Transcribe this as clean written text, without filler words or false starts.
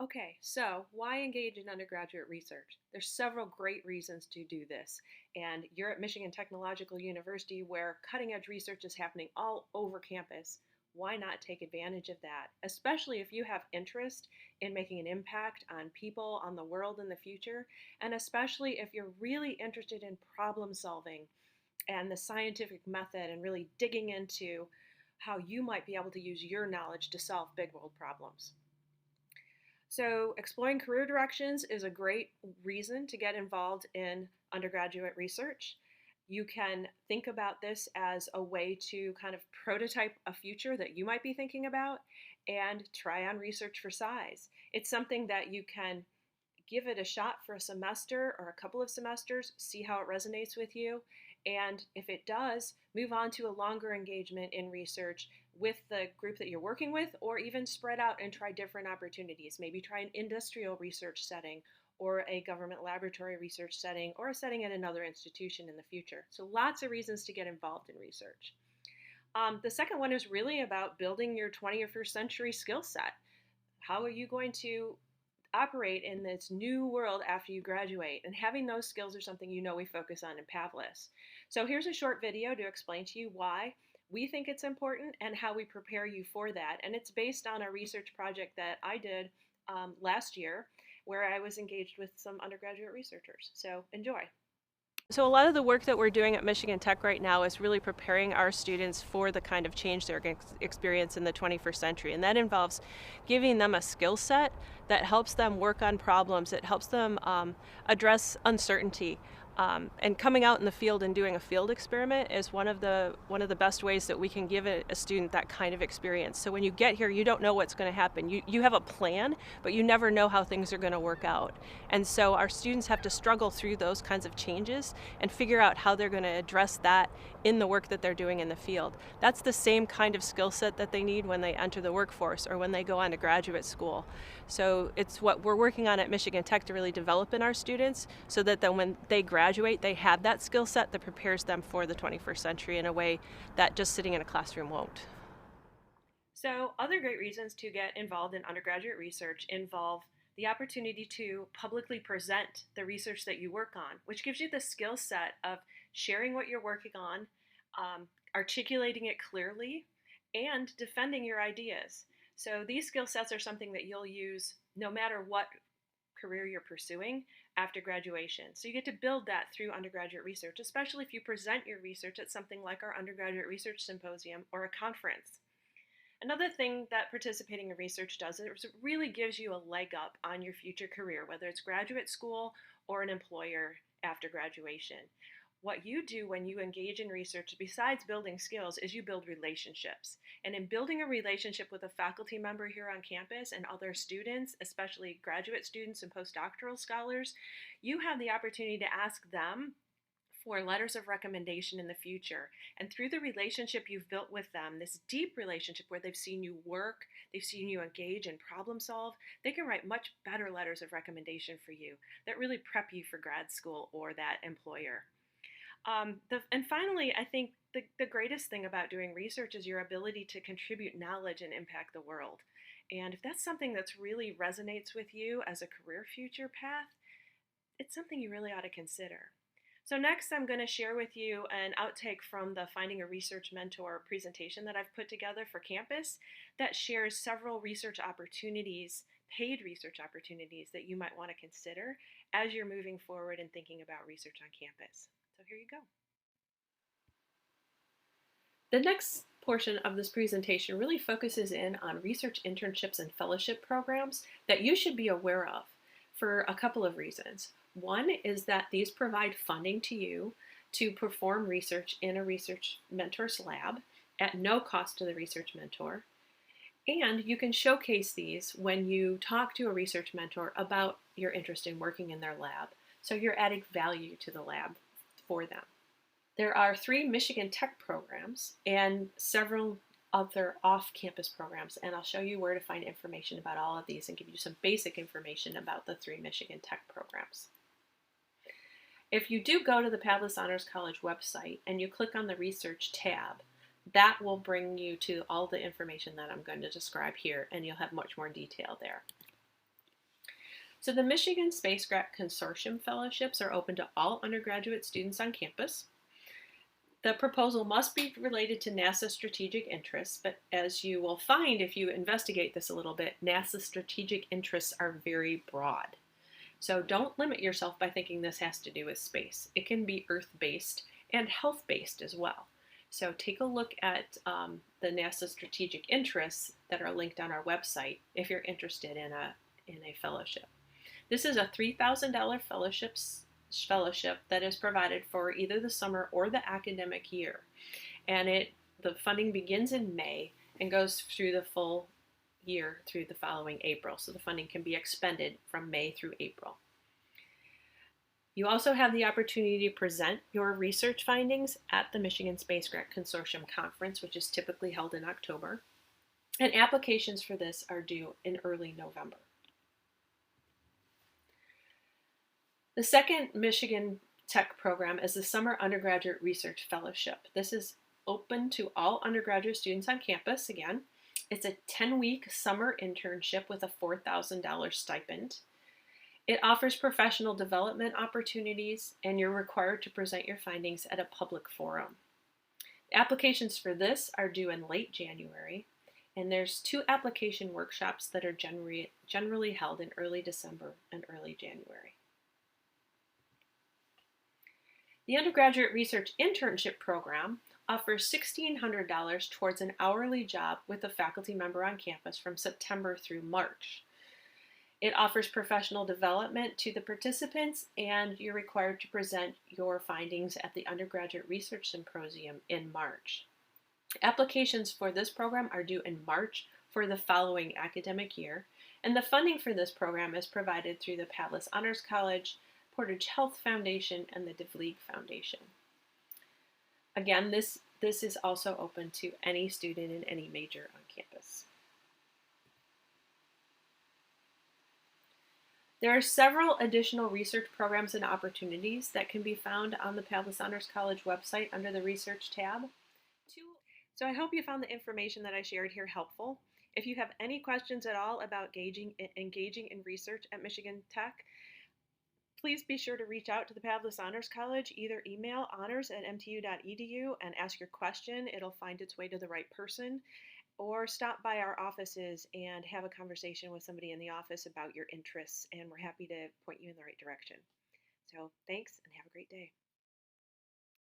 Okay, so why engage in undergraduate research? There's several great reasons to do this. And you're at Michigan Technological University where cutting edge research is happening all over campus. Why not take advantage of that? Especially if you have interest in making an impact on people, on the world in the future, and especially if you're really interested in problem solving and the scientific method and really digging into how you might be able to use your knowledge to solve big world problems. So, exploring career directions is a great reason to get involved in undergraduate research. You can think about this as a way to kind of prototype a future that you might be thinking about and try on research for size. It's something that you can give it a shot for a semester or a couple of semesters, see how it resonates with you. And if it does, move on to a longer engagement in research with the group that you're working with, or even spread out and try different opportunities. Maybe try an industrial research setting, or a government laboratory research setting, or a setting at another institution in the future. So, lots of reasons to get involved in research. The second one is really about building your 21st century skill set. How are you going to operate in this new world after you graduate? And having those skills are something we focus on in Pavlis. So here's a short video to explain to you why we think it's important and how we prepare you for that. And it's based on a research project that I did last year where I was engaged with some undergraduate researchers. So enjoy. So a lot of the work that we're doing at Michigan Tech right now is really preparing our students for the kind of change they're going to experience in the 21st century. And that involves giving them a skill set that helps them work on problems, it helps them address uncertainty. And coming out in the field and doing a field experiment is one of the best ways that we can give a student that kind of experience. So when you get here, you don't know what's going to happen. You have a plan, but you never know how things are going to work out. And so our students have to struggle through those kinds of changes and figure out how they're going to address that in the work that they're doing in the field. That's the same kind of skill set that they need when they enter the workforce or when they go on to graduate school. So it's what we're working on at Michigan Tech to really develop in our students so that then when they graduate, they have that skill set that prepares them for the 21st century in a way that just sitting in a classroom won't. So, other great reasons to get involved in undergraduate research involve the opportunity to publicly present the research that you work on, which gives you the skill set of sharing what you're working on, articulating it clearly, and defending your ideas. So, these skill sets are something that you'll use no matter what career you're pursuing after graduation. So, you get to build that through undergraduate research, especially if you present your research at something like our undergraduate research symposium or a conference. Another thing that participating in research does is it really gives you a leg up on your future career, whether it's graduate school or an employer after graduation. What you do when you engage in research, besides building skills, is you build relationships. And in building a relationship with a faculty member here on campus and other students, especially graduate students and postdoctoral scholars, you have the opportunity to ask them for letters of recommendation in the future. And through the relationship you've built with them, this deep relationship where they've seen you work, they've seen you engage and problem solve, they can write much better letters of recommendation for you that really prep you for grad school or that employer. And finally, I think the greatest thing about doing research is your ability to contribute knowledge and impact the world. And if that's something that's really resonates with you as a career future path, it's something you really ought to consider. So next I'm going to share with you an outtake from the Finding a Research Mentor presentation that I've put together for campus that shares several research opportunities, paid research opportunities that you might want to consider as you're moving forward and thinking about research on campus. So here you go. The next portion of this presentation really focuses in on research internships and fellowship programs that you should be aware of for a couple of reasons. One is that these provide funding to you to perform research in a research mentor's lab at no cost to the research mentor. And you can showcase these when you talk to a research mentor about your interest in working in their lab. So you're adding value to the lab for them. There are 3 Michigan Tech programs and several other off-campus programs, and I'll show you where to find information about all of these and give you some basic information about the 3 Michigan Tech programs. If you do go to the Pavlis Honors College website and you click on the Research tab, that will bring you to all the information that I'm going to describe here, and you'll have much more detail there. So the Michigan Space Grant Consortium Fellowships are open to all undergraduate students on campus. The proposal must be related to NASA's strategic interests, but as you will find if you investigate this a little bit, NASA's strategic interests are very broad. So don't limit yourself by thinking this has to do with space. It can be Earth-based and health-based as well. So take a look at the NASA strategic interests that are linked on our website if you're interested in a fellowship. This is a $3,000 fellowship that is provided for either the summer or the academic year. And the funding begins in May and goes through the full year through the following April. So the funding can be expended from May through April. You also have the opportunity to present your research findings at the Michigan Space Grant Consortium Conference, which is typically held in October. And applications for this are due in early November. The second Michigan Tech program is the Summer Undergraduate Research Fellowship. This is open to all undergraduate students on campus again. It's a 10-week summer internship with a $4,000 stipend. It offers professional development opportunities, and you're required to present your findings at a public forum. Applications for this are due in late January, and there's 2 application workshops that are generally held in early December and early January. The Undergraduate Research Internship Program offers $1,600 towards an hourly job with a faculty member on campus from September through March. It offers professional development to the participants, and you're required to present your findings at the Undergraduate Research Symposium in March. Applications for this program are due in March for the following academic year, and the funding for this program is provided through the Pavlis Honors College, Portage Health Foundation, and the DeVlieg Foundation. Again, this is also open to any student in any major on campus. There are several additional research programs and opportunities that can be found on the Pavlis Honors College website under the Research tab. So I hope you found the information that I shared here helpful. If you have any questions at all about engaging in research at Michigan Tech, please be sure to reach out to the Pavlis Honors College. Either email honors@mtu.edu and ask your question. It'll find its way to the right person. Or stop by our offices and have a conversation with somebody in the office about your interests, and we're happy to point you in the right direction. So thanks, and have a great day.